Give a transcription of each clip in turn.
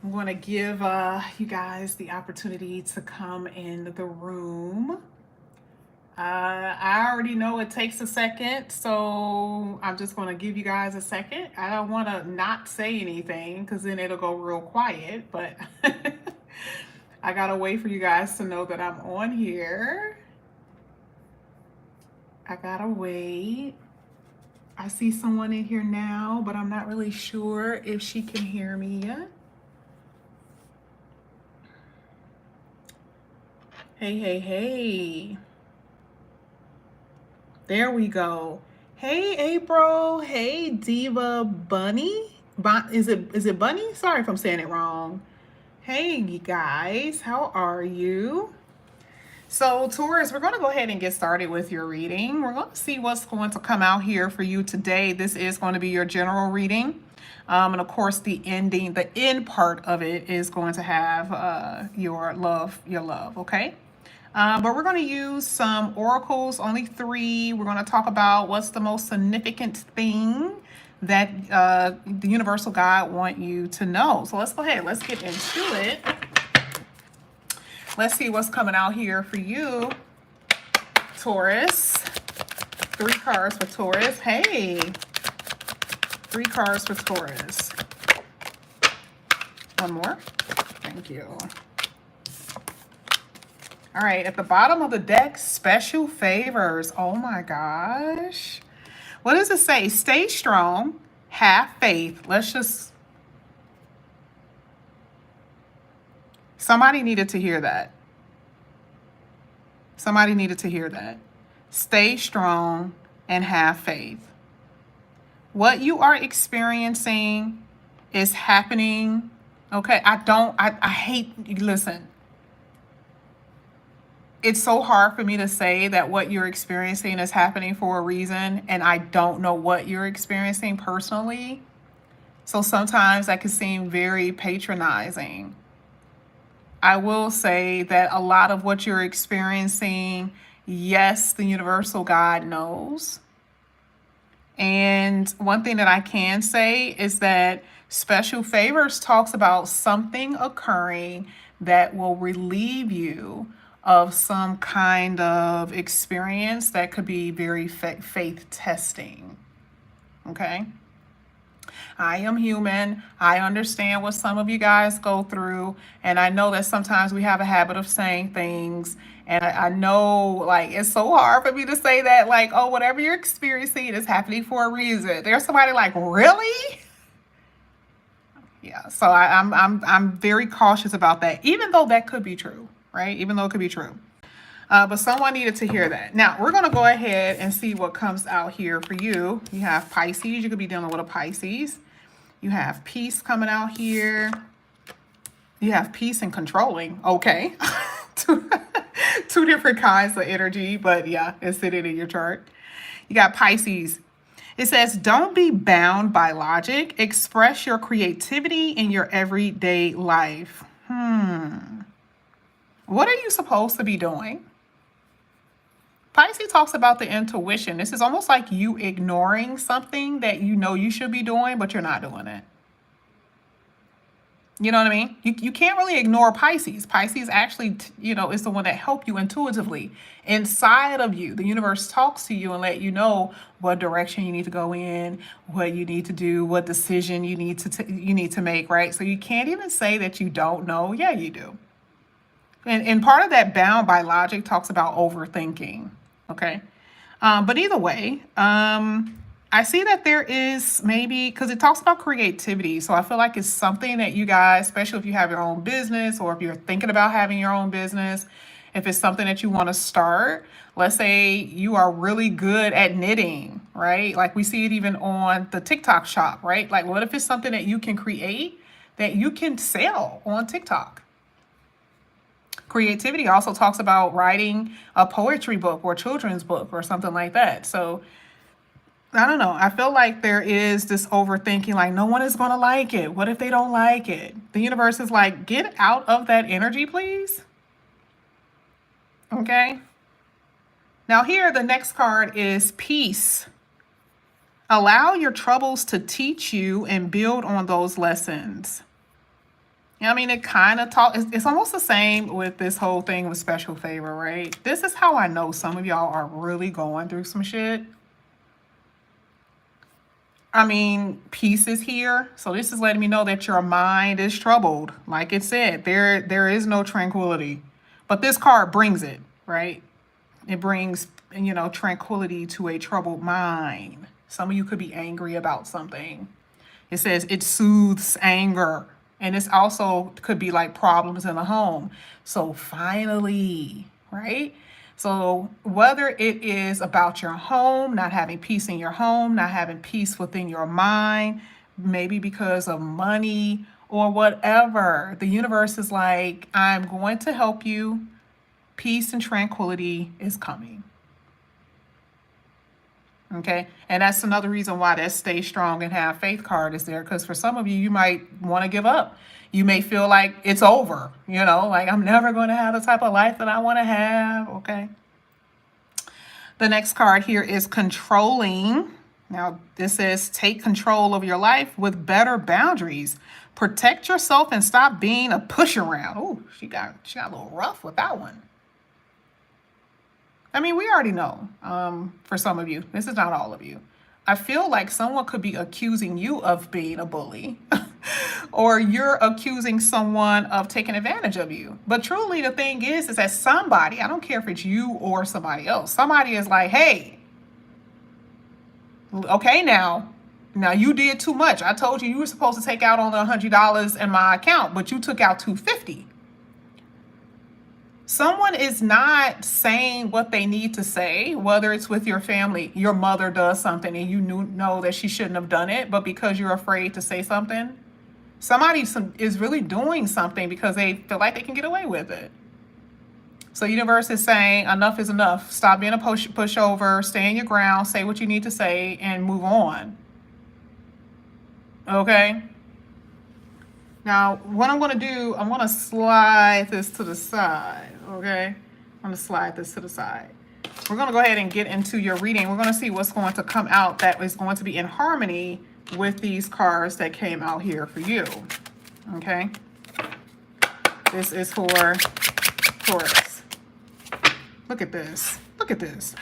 I'm going to give you guys the opportunity to come in the room. I already know it takes a second, so I'm just going to give you guys a second. I don't want to not say anything because then it'll go real quiet, but I got to wait for you guys to know that I'm on here. I got to wait. I see someone in here now, but I'm not really sure if she can hear me yet. Hey, hey, hey. There we go. Hey, April. Hey, Diva Bunny. Is it Bunny? Sorry if I'm saying it wrong. Hey, you guys. How are you? So, Taurus, we're going to go ahead and get started with your reading. We're going to see what's going to come out here for you today. This is going to be your general reading. And of course, the end part of it is going to have your love, okay? But we're going to use some oracles, only 3. We're going to talk about what's the most significant thing that the universal God want you to know. So let's go ahead. Let's get into it. Let's see what's coming out here for you, Taurus. 3 cards for Taurus. Hey, 3 cards for Taurus. One more. Thank you. All right, at the bottom of the deck, special favors. Oh my gosh. What does it say? Stay strong, have faith. Somebody needed to hear that. Somebody needed to hear that. Stay strong and have faith. What you are experiencing is happening. Okay, I hate, listen. It's so hard for me to say that what you're experiencing is happening for a reason, and I don't know what you're experiencing personally. So sometimes that can seem very patronizing. I will say that a lot of what you're experiencing, yes, the universal God knows. And one thing that I can say is that special favors talks about something occurring that will relieve you of some kind of experience that could be very faith testing. Okay? I am human. I understand what some of you guys go through. And I know that sometimes we have a habit of saying things. And I know, like, it's so hard for me to say that, like, oh, whatever you're experiencing is happening for a reason. There's somebody like, really? Yeah. So I'm very cautious about that, even though that could be true, right? Even though it could be true. But someone needed to hear that. Now, we're going to go ahead and see what comes out here for you. You have Pisces. You could be dealing with a Pisces. You have peace coming out here. You have peace and controlling. Okay. two different kinds of energy, but yeah, it's sitting in your chart. You got Pisces. It says, don't be bound by logic. Express your creativity in your everyday life. What are you supposed to be doing? Pisces talks about the intuition. This is almost like you ignoring something that you know you should be doing, but you're not doing it. You know what I mean? You can't really ignore Pisces. Pisces actually, is the one that helps you intuitively. Inside of you, the universe talks to you and let you know what direction you need to go in, what you need to do, what decision you need to make, right? So you can't even say that you don't know. Yeah, you do. And part of that bound by logic talks about overthinking. Okay. But either way, I see that there is maybe, because it talks about creativity. So I feel like it's something that you guys, especially if you have your own business or if you're thinking about having your own business, if it's something that you want to start, let's say you are really good at knitting, right? Like we see it even on the TikTok shop, right? Like what if it's something that you can create that you can sell on TikTok? Creativity also talks about writing a poetry book or children's book or something like that. So I don't know. I feel like there is this overthinking, like no one is going to like it. What if they don't like it? The universe is like, get out of that energy, please. Okay. Now here, the next card is peace. Allow your troubles to teach you and build on those lessons. I mean, it kind of it's almost the same with this whole thing with special favor, right? This is how I know some of y'all are really going through some shit. I mean, peace is here. So this is letting me know that your mind is troubled. Like it said, there is no tranquility. But this card brings it, right? It brings, tranquility to a troubled mind. Some of you could be angry about something. It says it soothes anger. And this also could be like problems in the home. So finally, right? So whether it is about your home, not having peace in your home, not having peace within your mind, maybe because of money or whatever, the universe is like, I'm going to help you. Peace and tranquility is coming. Okay. And that's another reason why that stay strong and have faith card is there. Because for some of you, you might want to give up. You may feel like it's over, like I'm never going to have the type of life that I want to have. Okay. The next card here is controlling. Now, this says take control of your life with better boundaries. Protect yourself and stop being a push around. Oh, she got a little rough with that one. I mean, we already know, for some of you, this is not all of you. I feel like someone could be accusing you of being a bully or you're accusing someone of taking advantage of you. But truly, the thing is that somebody, I don't care if it's you or somebody else, somebody is like, hey, okay, now you did too much. I told you were supposed to take out only $100 in my account, but you took out $250. Someone is not saying what they need to say, whether it's with your family, your mother does something and you know that she shouldn't have done it, but because you're afraid to say something, somebody is really doing something because they feel like they can get away with it. So universe is saying enough is enough. Stop being a pushover, stay in your ground, say what you need to say and move on. Okay? Now, what I'm going to do, I'm going to slide this to the side, okay? I'm going to slide this to the side. We're going to go ahead and get into your reading. We're going to see what's going to come out that is going to be in harmony with these cards that came out here for you, okay? This is for Taurus. Look at this. Look at this.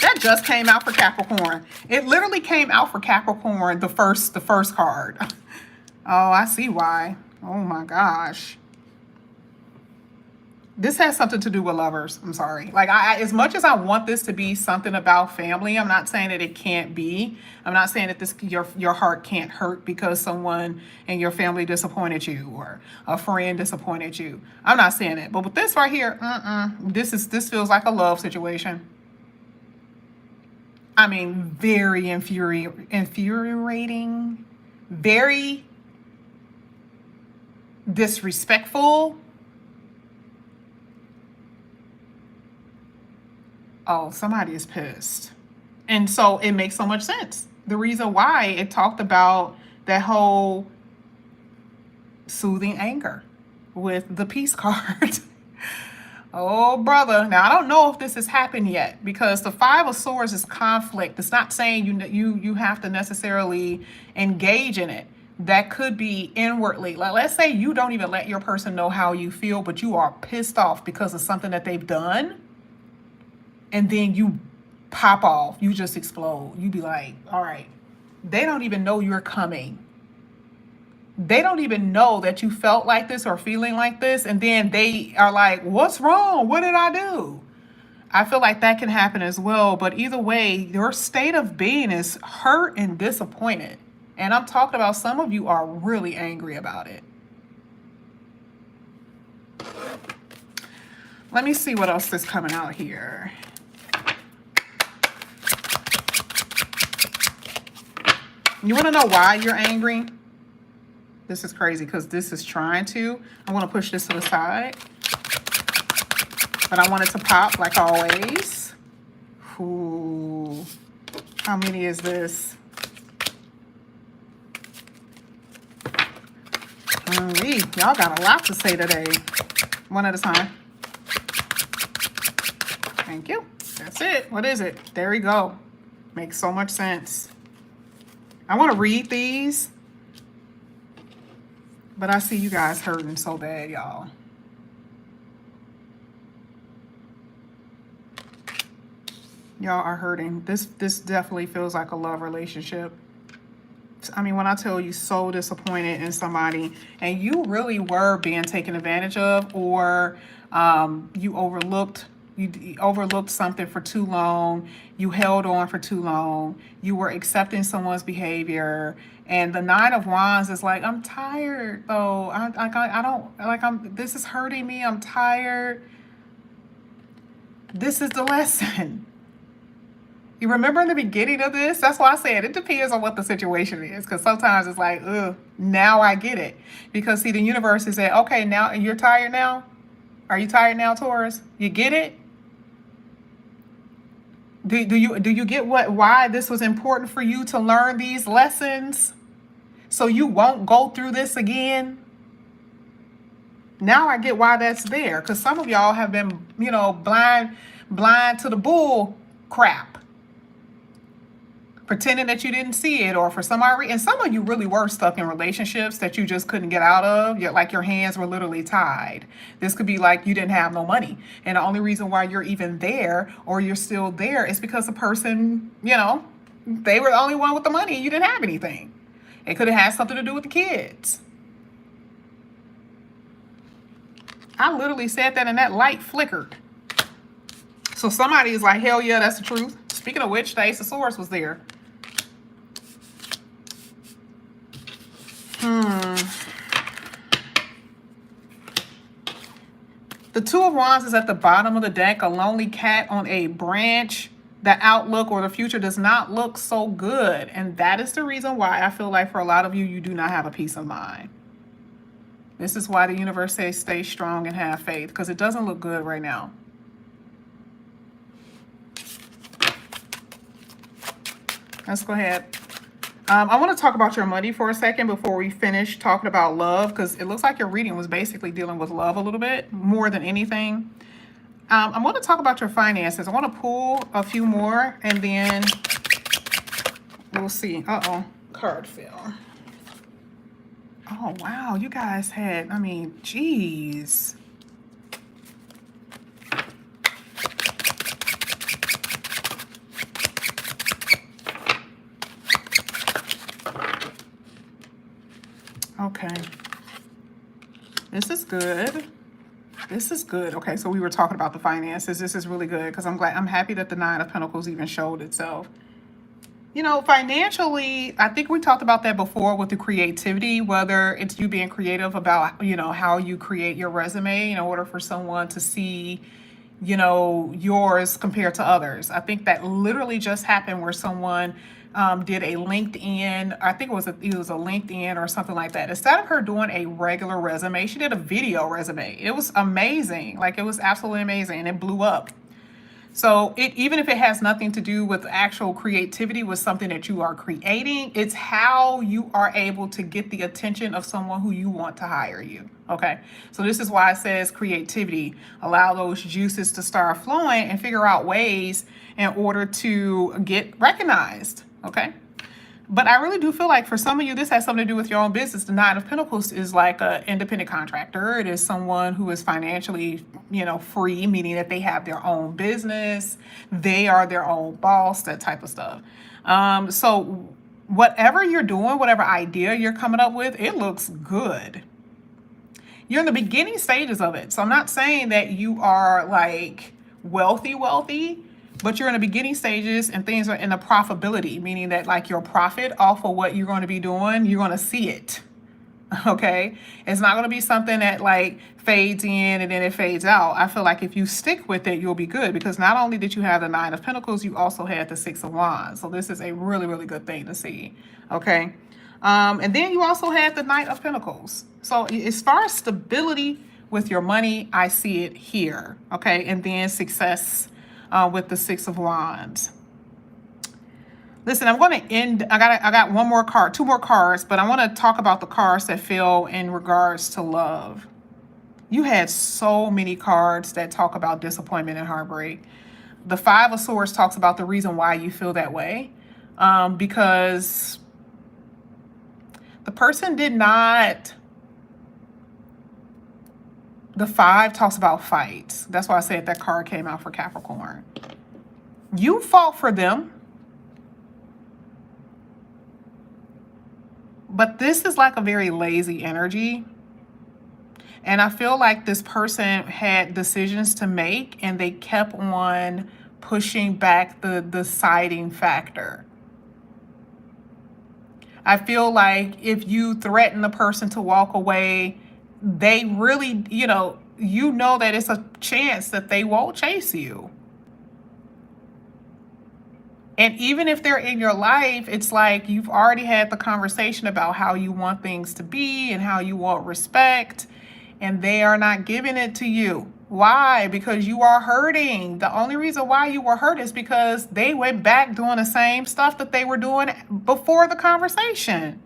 That just came out for Capricorn. It literally came out for Capricorn, the first card. Oh, I see why. Oh my gosh. This has something to do with lovers. I'm sorry. Like, I as much as I want this to be something about family, I'm not saying that it can't be. I'm not saying that your heart can't hurt because someone in your family disappointed you or a friend disappointed you. I'm not saying it. But with this right here, this feels like a love situation. I mean, very infuriating, very disrespectful. Oh, somebody is pissed. And so it makes so much sense. The reason why it talked about that whole soothing anger with the peace card. Oh, brother. Now, I don't know if this has happened yet because the Five of Swords is conflict. It's not saying you have to necessarily engage in it. That could be inwardly. Like, let's say you don't even let your person know how you feel, but you are pissed off because of something that they've done. And then you pop off. You just explode. You be like, all right. They don't even know you're coming. They don't even know that you felt like this or feeling like this. And then they are like, what's wrong? What did I do? I feel like that can happen as well. But either way, your state of being is hurt and disappointed. And I'm talking about some of you are really angry about it. Let me see what else is coming out here. You want to know why you're angry? This is crazy because this is trying to. I want to push this to the side. But I want it to pop like always. Ooh. How many is this? Y'all got a lot to say today. One at a time. Thank you. That's it. What is it? There we go. Makes so much sense. I want to read these, But I see you guys hurting so bad, y'all. Y'all are hurting. This definitely feels like a love relationship. I mean, when I tell you so disappointed in somebody and you really were being taken advantage of, or you overlooked something for too long, you held on for too long, you were accepting someone's behavior, and the Nine of Wands is like, I'm tired though. I don't like this is hurting me. I'm tired. This is the lesson. You remember in the beginning of this? That's why I said it depends on what the situation is. Because sometimes it's like, ugh, now I get it. Because see, the universe is saying, okay, now you're tired now? Are you tired now, Taurus? You get it? Do you get why this was important for you to learn these lessons? So you won't go through this again? Now I get why that's there. Because some of y'all have been, blind to the bull crap. Pretending that you didn't see it, or for some odd reason. And some of you really were stuck in relationships that you just couldn't get out of. Like your hands were literally tied. This could be like you didn't have no money. And the only reason why you're even there, or you're still there, is because the person, they were the only one with the money and you didn't have anything. It could have had something to do with the kids. I literally said that and that light flickered. So somebody is like, hell yeah, that's the truth. Speaking of which, the Ace of Swords was there. The Two of Wands is at the bottom of the deck, a lonely cat on a branch. The outlook or the future does not look so good. And that is the reason why I feel like for a lot of you, you do not have a peace of mind. This is why the universe says stay strong and have faith, because it doesn't look good right now. Let's go ahead. I want to talk about your money for a second before we finish talking about love, because it looks like your reading was basically dealing with love a little bit more than anything. I want to talk about your finances. I want to pull a few more and then we'll see. Uh-oh, card fell. Oh, wow. You guys had, geez. Okay. This is good. This is good. Okay, so we were talking about the finances. This is really good because I'm happy that the Nine of Pentacles even showed itself. Financially, I think we talked about that before with the creativity, whether it's you being creative about, how you create your resume in order for someone to see, yours compared to others. I think that literally just happened where someone did a LinkedIn, I think it was a LinkedIn or something like that. Instead of her doing a regular resume, she did a video resume. It was amazing. Like, it was absolutely amazing, and it blew up. So even if it has nothing to do with actual creativity, with something that you are creating, it's how you are able to get the attention of someone who you want to hire you. Okay, so this is why it says creativity. Allow those juices to start flowing and figure out ways in order to get recognized. Okay, but I really do feel like for some of you, this has something to do with your own business. The Nine of Pentacles is like an independent contractor. It is someone who is financially, free, meaning that they have their own business. They are their own boss, that type of stuff. So whatever you're doing, whatever idea you're coming up with, it looks good. You're in the beginning stages of it. So I'm not saying that you are like wealthy, but you're in the beginning stages and things are in the profitability, meaning that like your profit off of what you're going to be doing, you're going to see it. Okay. It's not going to be something that like fades in and then it fades out. I feel like if you stick with it, you'll be good, because not only did you have the Nine of Pentacles, you also had the Six of Wands. So this is a really, really good thing to see. Okay. And then you also had the Knight of Pentacles. So as far as stability with your money, I see it here. Okay. And then success with the Six of Wands. Listen, I'm going to end. I got one more card, two more cards, but I want to talk about the cards that fell in regards to love. You had so many cards that talk about disappointment and heartbreak. The Five of Swords talks about the reason why you feel that way, because the person did not The 5 talks about fights. That's why I said that card came out for Capricorn. You fought for them, but this is like a very lazy energy. And I feel like this person had decisions to make and they kept on pushing back the deciding factor. I feel like if you threaten the person to walk away, they really, you know that it's a chance that they won't chase you. And even if they're in your life, it's like you've already had the conversation about how you want things to be and how you want respect, and they are not giving it to you. Why? Because you are hurting. The only reason why you were hurt is because they went back doing the same stuff that they were doing before the conversation.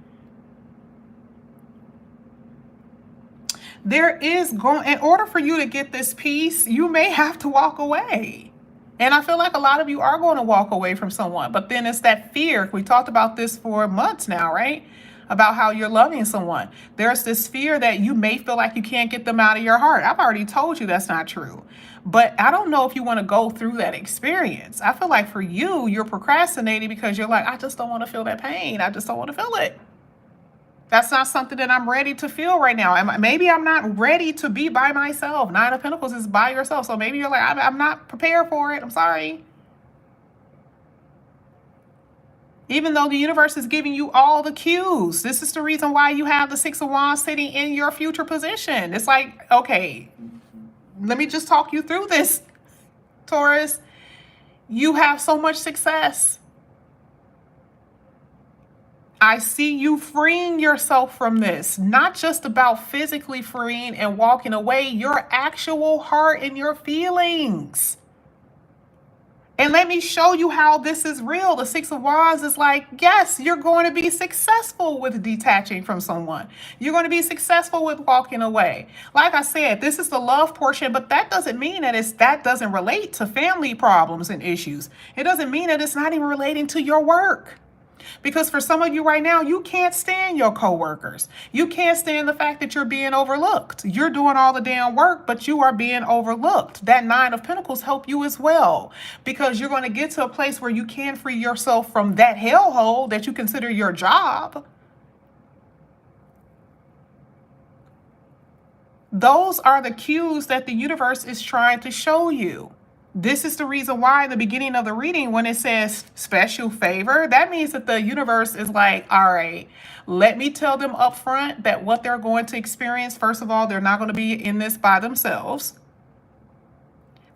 In order for you to get this peace, you may have to walk away. And I feel like a lot of you are going to walk away from someone, but then it's that fear. We talked about this for months now, right? About how you're loving someone. There's this fear that you may feel like you can't get them out of your heart. I've already told you that's not true. But I don't know if you want to go through that experience. I feel like for you, you're procrastinating because you're like, I just don't want to feel that pain. I just don't want to feel it. That's not something that I'm ready to feel right now. Maybe I'm not ready to be by myself. 9 of Pentacles is by yourself. So maybe you're like, I'm not prepared for it. I'm sorry. Even though the universe is giving you all the cues. This is the reason why you have the 6 of Wands sitting in your future position. It's like, okay, let me just talk you through this, Taurus. You have so much success. I see you freeing yourself from this. Not just about physically freeing and walking away, your actual heart and your feelings. And let me show you how this is real. The 6 of Wands is like, yes, you're going to be successful with detaching from someone. You're going to be successful with walking away. Like I said, this is the love portion, but that doesn't mean that doesn't relate to family problems and issues. It doesn't mean that it's not even relating to your work. Because for some of you right now, you can't stand your coworkers. You can't stand the fact that you're being overlooked. You're doing all the damn work, but you are being overlooked. That 9 of Pentacles help you as well, because you're going to get to a place where you can free yourself from that hellhole that you consider your job. Those are the cues that the universe is trying to show you. This is the reason why in the beginning of the reading, when it says special favor, that means that the universe is like, all right, let me tell them up front that what they're going to experience, first of all, they're not going to be in this by themselves.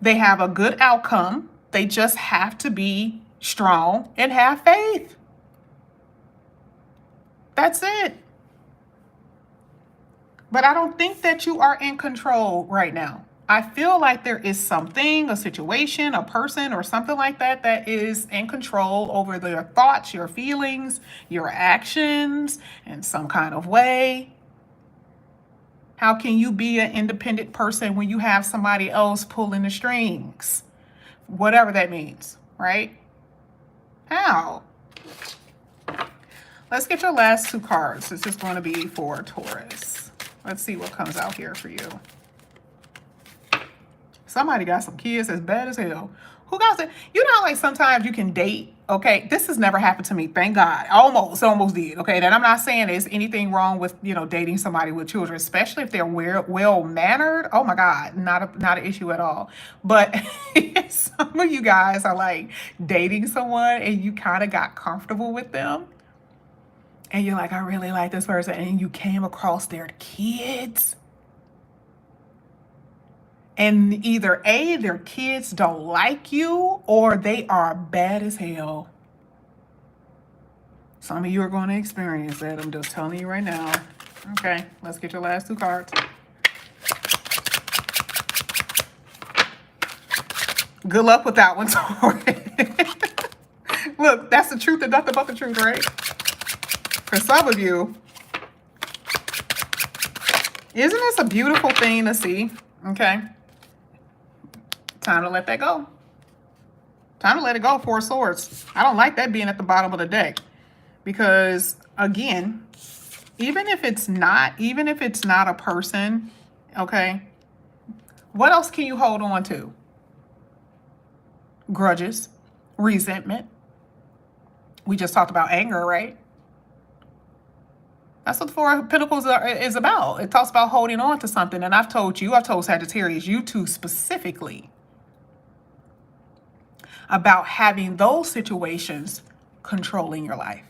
They have a good outcome. They just have to be strong and have faith. That's it. But I don't think that you are in control right now. I feel like there is something, a situation, a person, or something like that that is in control over your thoughts, your feelings, your actions in some kind of way. How can you be an independent person when you have somebody else pulling the strings? Whatever that means, right? How? Let's get your last 2 cards. This is going to be for Taurus. Let's see what comes out here for you. Somebody got some kids as bad as hell. Who got it? You know how like sometimes you can date, okay? This has never happened to me, thank God. Almost did, okay? And I'm not saying there's anything wrong with, dating somebody with children, especially if they're well-mannered. Oh my God, not an issue at all. But some of you guys are like dating someone and you kind of got comfortable with them. And you're like, I really like this person. And you came across their kids. And either A, their kids don't like you, or they are bad as hell. Some of you are going to experience that. I'm just telling you right now. Okay, let's get your last 2 cards. Good luck with that one, Taurus. Look, that's the truth and nothing but the truth, right? For some of you, isn't this a beautiful thing to see? Okay. Time to let that go. Time to let it go, 4 of Swords. I don't like that being at the bottom of the deck. Because, again, even if it's not a person, okay, What else can you hold on to? Grudges, resentment. We just talked about anger, right? That's what the Four of Pentacles is about. It talks about holding on to something. And I've told Sagittarius, you two specifically, about having those situations controlling your life.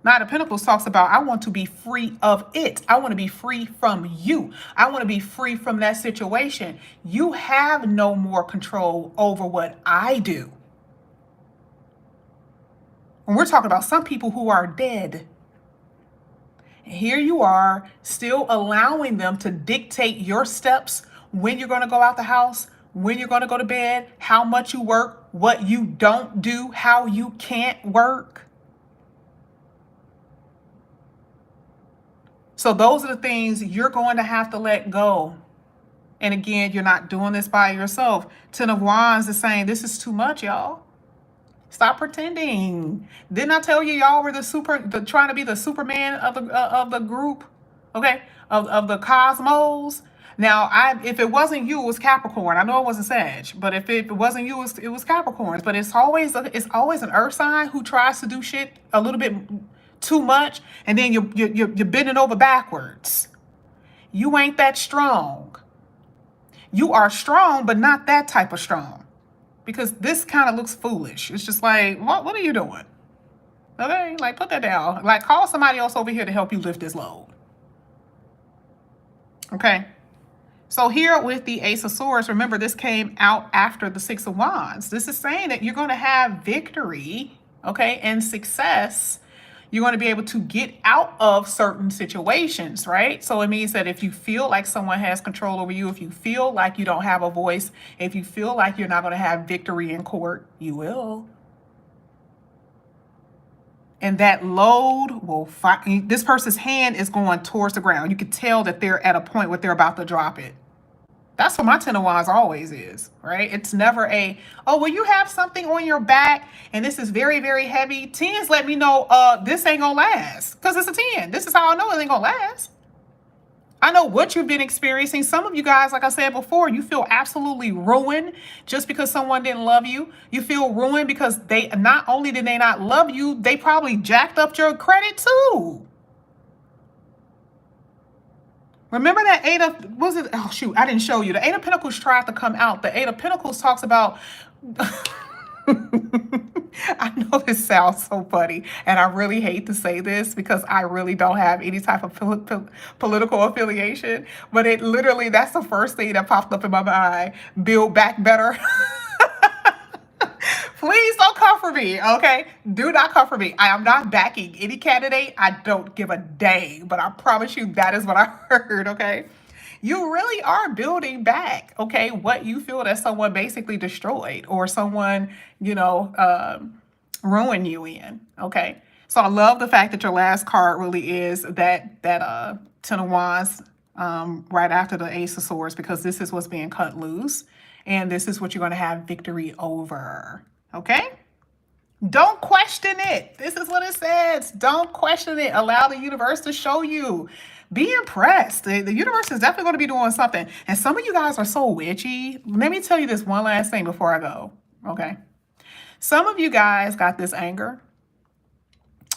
Knight of Pentacles talks about, I want to be free of it. I want to be free from you. I want to be free from that situation. You have no more control over what I do. And we're talking about some people who are dead. And here you are still allowing them to dictate your steps, when you're going to go out the house, when you're going to go to bed, how much you work, what you don't do, how you can't work. So those are the things you're going to have to let go. And again, you're not doing this by yourself. Ten of Wands is saying, this is too much, y'all. Stop pretending. Didn't I tell you y'all were trying to be the Superman of the group, okay, of the cosmos? Now, if it wasn't you, it was Capricorn. I know it wasn't Sag, but if it wasn't you, it was Capricorn. But it's always an Earth sign who tries to do shit a little bit too much, and then you're bending over backwards. You ain't that strong. You are strong, but not that type of strong. Because this kind of looks foolish. It's just like, what are you doing? Okay, like put that down. Like call somebody else over here to help you lift this load. Okay. So here with the Ace of Swords, remember this came out after the Six of Wands. This is saying that you're going to have victory, okay, and success. You're going to be able to get out of certain situations, right? So it means that if you feel like someone has control over you, if you feel like you don't have a voice, if you feel like you're not going to have victory in court, you will. And that load will find, this person's hand is going towards the ground. You can tell that they're at a point where they're about to drop it. That's what my Ten of Wands always is, right? It's never oh, well, you have something on your back and this is very, very heavy. Tens let me know this ain't gonna last because it's a 10. This is how I know it ain't gonna last. I know what you've been experiencing. Some of you guys, like I said before, you feel absolutely ruined just because someone didn't love you. You feel ruined because they not only did they not love you, they probably jacked up your credit too. Remember that Eight of, was it? Oh, shoot, I didn't show you. The Eight of Pentacles tried to come out. The Eight of Pentacles talks about, I know this sounds so funny, and I really hate to say this because I really don't have any type of political affiliation, but it literally, that's the first thing that popped up in my mind. Build back better. Please don't come for me, okay? Do not come for me. I am not backing any candidate. I don't give a dang, but I promise you that is what I heard, okay? You really are building back, okay, what you feel that someone basically destroyed or someone, ruined you in, okay? So I love the fact that your last card really is that Ten of Wands right after the Ace of Swords, because this is what's being cut loose and this is what you're going to have victory over. Okay? Don't question it. This is what it says. Don't question it. Allow the universe to show you. Be impressed. The universe is definitely going to be doing something. And some of you guys are so witchy. Let me tell you this one last thing before I go. Okay? Some of you guys got this anger.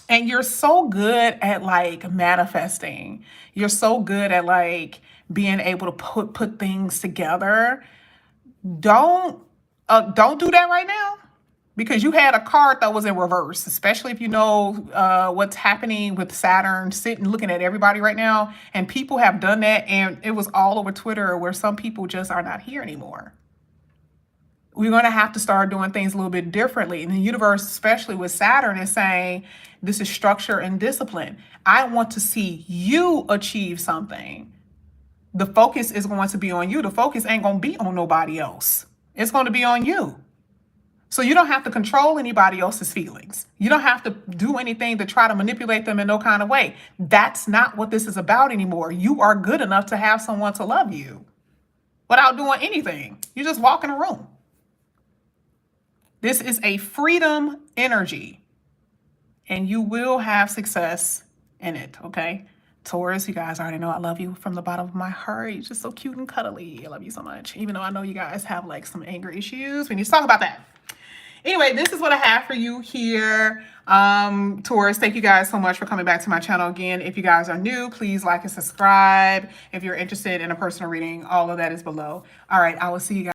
And you're so good at like manifesting. You're so good at like being able to put things together. Don't do that right now. Because you had a card that was in reverse, especially if you know what's happening with Saturn sitting looking at everybody right now. And people have done that, and it was all over Twitter where some people just are not here anymore. We're going to have to start doing things a little bit differently. And the universe, especially with Saturn, is saying this is structure and discipline. I want to see you achieve something. The focus is going to be on you. The focus ain't going to be on nobody else. It's going to be on you. So you don't have to control anybody else's feelings. You don't have to do anything to try to manipulate them in no kind of way. That's not what this is about anymore. You are good enough to have someone to love you without doing anything. You just walk in a room. This is a freedom energy, and you will have success in it, okay? Taurus, you guys already know I love you from the bottom of my heart. You're just so cute and cuddly. I love you so much. Even though I know you guys have like some anger issues. We need to talk about that. Anyway, this is what I have for you here. Taurus, thank you guys so much for coming back to my channel again. If you guys are new, please like and subscribe. If you're interested in a personal reading, all of that is below. All right, I will see you guys.